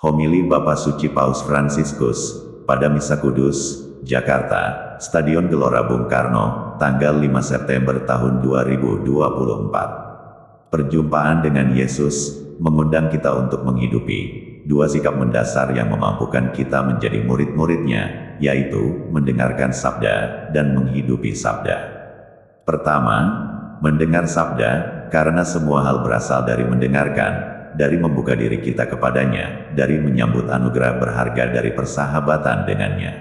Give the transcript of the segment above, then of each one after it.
Homili Bapak Suci Paus Fransiskus, pada Misa Kudus, Jakarta, Stadion Gelora Bung Karno, tanggal 5 September tahun 2024. Perjumpaan dengan Yesus, mengundang kita untuk menghidupi dua sikap mendasar yang memampukan kita menjadi murid-muridnya, yaitu mendengarkan sabda dan menghidupi sabda. Pertama, mendengar sabda, karena semua hal berasal dari mendengarkan, dari membuka diri kita kepadanya, dari menyambut anugerah berharga dari persahabatan dengannya.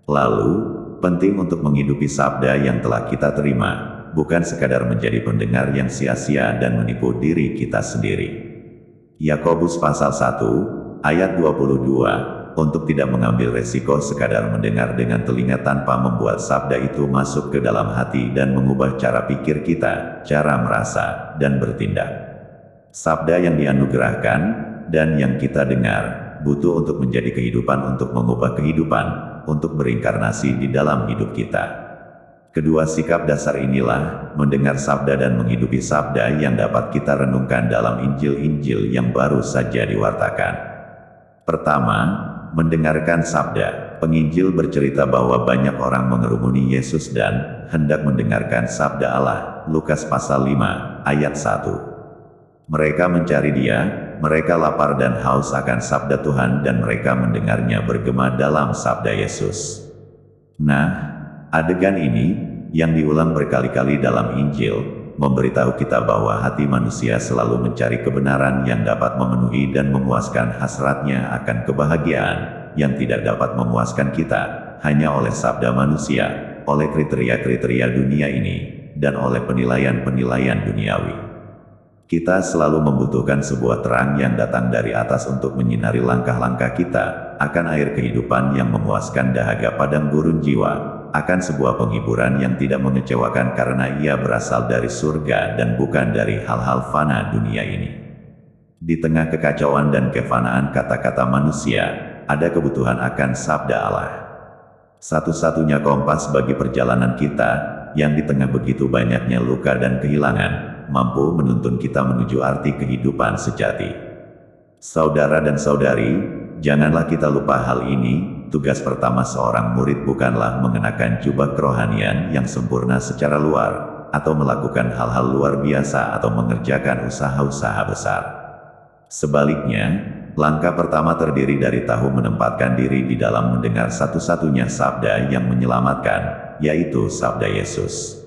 Lalu, penting untuk menghidupi sabda yang telah kita terima, bukan sekadar menjadi pendengar yang sia-sia dan menipu diri kita sendiri. Yakobus pasal 1, ayat 22, untuk tidak mengambil resiko sekadar mendengar dengan telinga tanpa membuat sabda itu masuk ke dalam hati dan mengubah cara pikir kita, cara merasa, dan bertindak. Sabda yang dianugerahkan, dan yang kita dengar, butuh untuk menjadi kehidupan untuk mengubah kehidupan, untuk berinkarnasi di dalam hidup kita. Kedua sikap dasar inilah, mendengar sabda dan menghidupi sabda yang dapat kita renungkan dalam Injil-Injil yang baru saja diwartakan. Pertama, mendengarkan sabda. Penginjil bercerita bahwa banyak orang mengerumuni Yesus dan hendak mendengarkan sabda Allah. Lukas pasal 5, ayat 1. Mereka mencari Dia, mereka lapar dan haus akan sabda Tuhan dan mereka mendengarnya bergema dalam sabda Yesus. Nah, adegan ini, yang diulang berkali-kali dalam Injil, memberitahu kita bahwa hati manusia selalu mencari kebenaran yang dapat memenuhi dan memuaskan hasratnya akan kebahagiaan, yang tidak dapat memuaskan kita, hanya oleh sabda manusia, oleh kriteria-kriteria dunia ini, dan oleh penilaian-penilaian duniawi. Kita selalu membutuhkan sebuah terang yang datang dari atas untuk menyinari langkah-langkah kita, akan air kehidupan yang memuaskan dahaga padang gurun jiwa, akan sebuah penghiburan yang tidak mengecewakan karena ia berasal dari surga dan bukan dari hal-hal fana dunia ini. Di tengah kekacauan dan kefanaan kata-kata manusia, ada kebutuhan akan sabda Allah. Satu-satunya kompas bagi perjalanan kita, yang di tengah begitu banyaknya luka dan kehilangan, mampu menuntun kita menuju arti kehidupan sejati. Saudara dan saudari, janganlah kita lupa hal ini. Tugas pertama seorang murid bukanlah mengenakan jubah kerohanian yang sempurna secara luar, atau melakukan hal-hal luar biasa atau mengerjakan usaha-usaha besar. Sebaliknya, langkah pertama terdiri dari tahu menempatkan diri di dalam mendengar satu-satunya sabda yang menyelamatkan, yaitu sabda Yesus.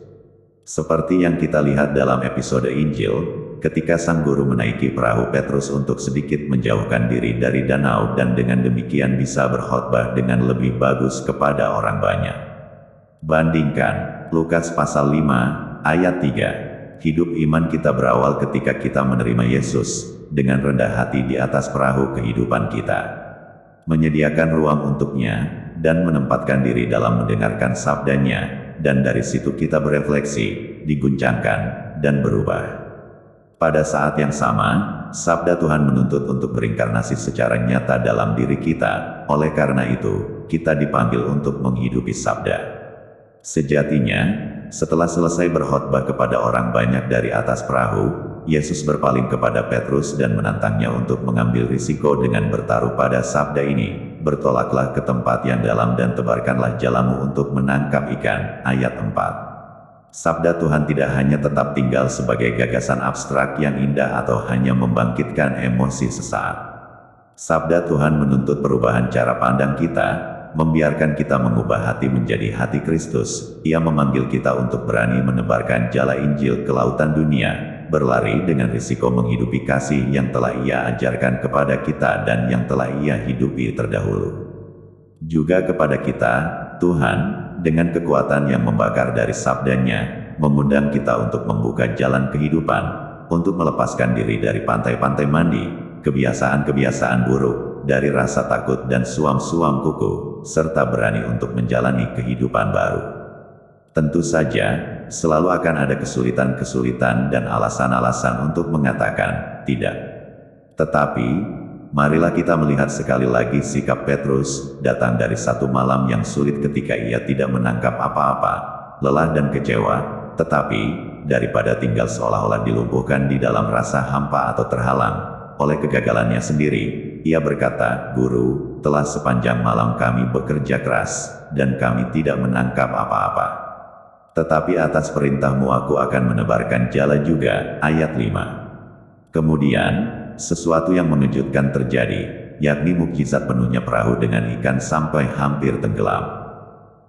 Seperti yang kita lihat dalam episode Injil, ketika sang guru menaiki perahu Petrus untuk sedikit menjauhkan diri dari danau dan dengan demikian bisa berkhotbah dengan lebih bagus kepada orang banyak. Bandingkan, Lukas pasal 5, ayat 3. Hidup iman kita berawal ketika kita menerima Yesus, dengan rendah hati di atas perahu kehidupan kita. Menyediakan ruang untuknya, dan menempatkan diri dalam mendengarkan sabdanya, dan dari situ kita berefleksi, diguncangkan, dan berubah. Pada saat yang sama, sabda Tuhan menuntut untuk berinkarnasi secara nyata dalam diri kita. Oleh karena itu, kita dipanggil untuk menghidupi sabda. Sejatinya, setelah selesai berkhotbah kepada orang banyak dari atas perahu, Yesus berpaling kepada Petrus dan menantangnya untuk mengambil risiko dengan bertaruh pada sabda ini. Bertolaklah ke tempat yang dalam dan tebarkanlah jalamu untuk menangkap ikan. Ayat 4. Sabda Tuhan tidak hanya tetap tinggal sebagai gagasan abstrak yang indah atau hanya membangkitkan emosi sesaat. Sabda Tuhan menuntut perubahan cara pandang kita, membiarkan kita mengubah hati menjadi hati Kristus. Ia memanggil kita untuk berani menebarkan jala Injil ke lautan dunia, berlari dengan risiko menghidupi kasih yang telah Ia ajarkan kepada kita dan yang telah Ia hidupi terdahulu. Juga kepada kita, Tuhan, dengan kekuatan yang membakar dari sabdanya, mengundang kita untuk membuka jalan kehidupan, untuk melepaskan diri dari pantai-pantai mandi, kebiasaan-kebiasaan buruk, dari rasa takut dan suam-suam kuku, serta berani untuk menjalani kehidupan baru. Tentu saja, selalu akan ada kesulitan-kesulitan dan alasan-alasan untuk mengatakan tidak. Tetapi, marilah kita melihat sekali lagi sikap Petrus, datang dari satu malam yang sulit ketika ia tidak menangkap apa-apa, lelah dan kecewa, tetapi, daripada tinggal seolah-olah dilumpuhkan di dalam rasa hampa atau terhalang oleh kegagalannya sendiri, ia berkata, "Guru, telah sepanjang malam kami bekerja keras, dan kami tidak menangkap apa-apa. Tetapi atas perintahmu aku akan menebarkan jala juga." Ayat 5. Kemudian, sesuatu yang mengejutkan terjadi, yakni mukjizat penuhnya perahu dengan ikan sampai hampir tenggelam.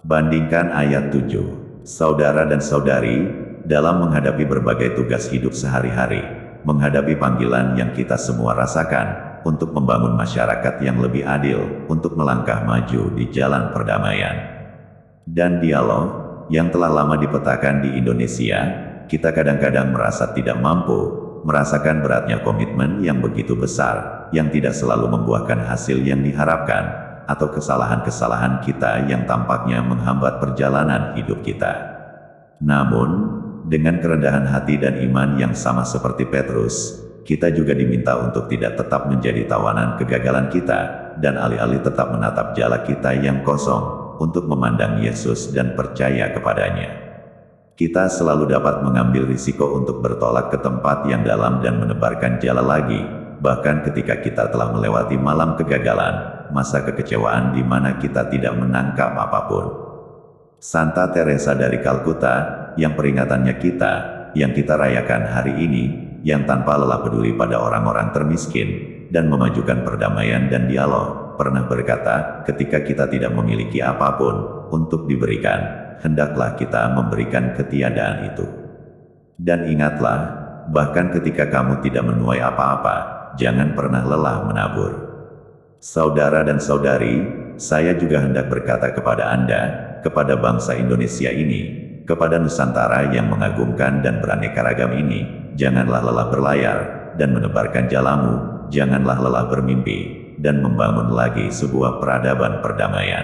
Bandingkan ayat 7. Saudara dan saudari, dalam menghadapi berbagai tugas hidup sehari-hari, menghadapi panggilan yang kita semua rasakan, untuk membangun masyarakat yang lebih adil, untuk melangkah maju di jalan perdamaian dan dialog, yang telah lama dipetakan di Indonesia, kita kadang-kadang merasa tidak mampu, merasakan beratnya komitmen yang begitu besar, yang tidak selalu membuahkan hasil yang diharapkan, atau kesalahan-kesalahan kita yang tampaknya menghambat perjalanan hidup kita. Namun, dengan kerendahan hati dan iman yang sama seperti Petrus, kita juga diminta untuk tidak tetap menjadi tawanan kegagalan kita, dan alih-alih tetap menatap jala kita yang kosong, untuk memandang Yesus dan percaya kepadanya. Kita selalu dapat mengambil risiko untuk bertolak ke tempat yang dalam dan menebarkan jala lagi, bahkan ketika kita telah melewati malam kegagalan, masa kekecewaan di mana kita tidak menangkap apapun. Santa Teresa dari Kalkuta, yang peringatannya yang kita rayakan hari ini, yang tanpa lelah peduli pada orang-orang termiskin, dan memajukan perdamaian dan dialog, pernah berkata, ketika kita tidak memiliki apapun untuk diberikan, hendaklah kita memberikan ketiadaan itu. Dan ingatlah, bahkan ketika kamu tidak menuai apa-apa, jangan pernah lelah menabur. Saudara dan saudari, saya juga hendak berkata kepada Anda, kepada bangsa Indonesia ini, kepada Nusantara yang mengagumkan dan beraneka ragam ini, janganlah lelah berlayar, dan menebarkan jalamu, janganlah lelah bermimpi, dan membangun lagi sebuah peradaban perdamaian.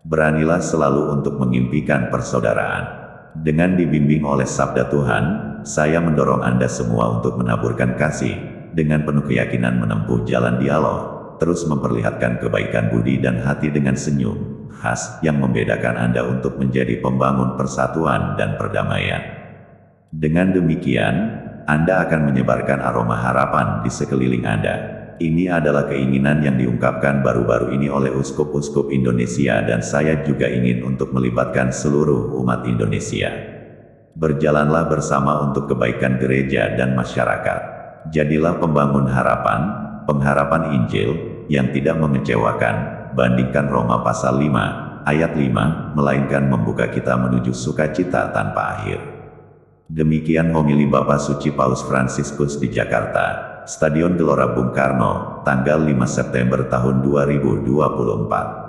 Beranilah selalu untuk mengimpikan persaudaraan. Dengan dibimbing oleh sabda Tuhan, saya mendorong Anda semua untuk menaburkan kasih, dengan penuh keyakinan menempuh jalan dialog, terus memperlihatkan kebaikan budi dan hati dengan senyum khas yang membedakan Anda untuk menjadi pembangun persatuan dan perdamaian. Dengan demikian, Anda akan menyebarkan aroma harapan di sekeliling Anda. Ini adalah keinginan yang diungkapkan baru-baru ini oleh uskup-uskup Indonesia, dan saya juga ingin untuk melibatkan seluruh umat Indonesia. Berjalanlah bersama untuk kebaikan gereja dan masyarakat. Jadilah pembangun harapan, pengharapan Injil, yang tidak mengecewakan. Bandingkan Roma pasal 5, ayat 5, melainkan membuka kita menuju sukacita tanpa akhir. Demikian homili Bapak Suci Paus Fransiskus di Jakarta, Stadion Gelora Bung Karno, tanggal 5 September tahun 2024.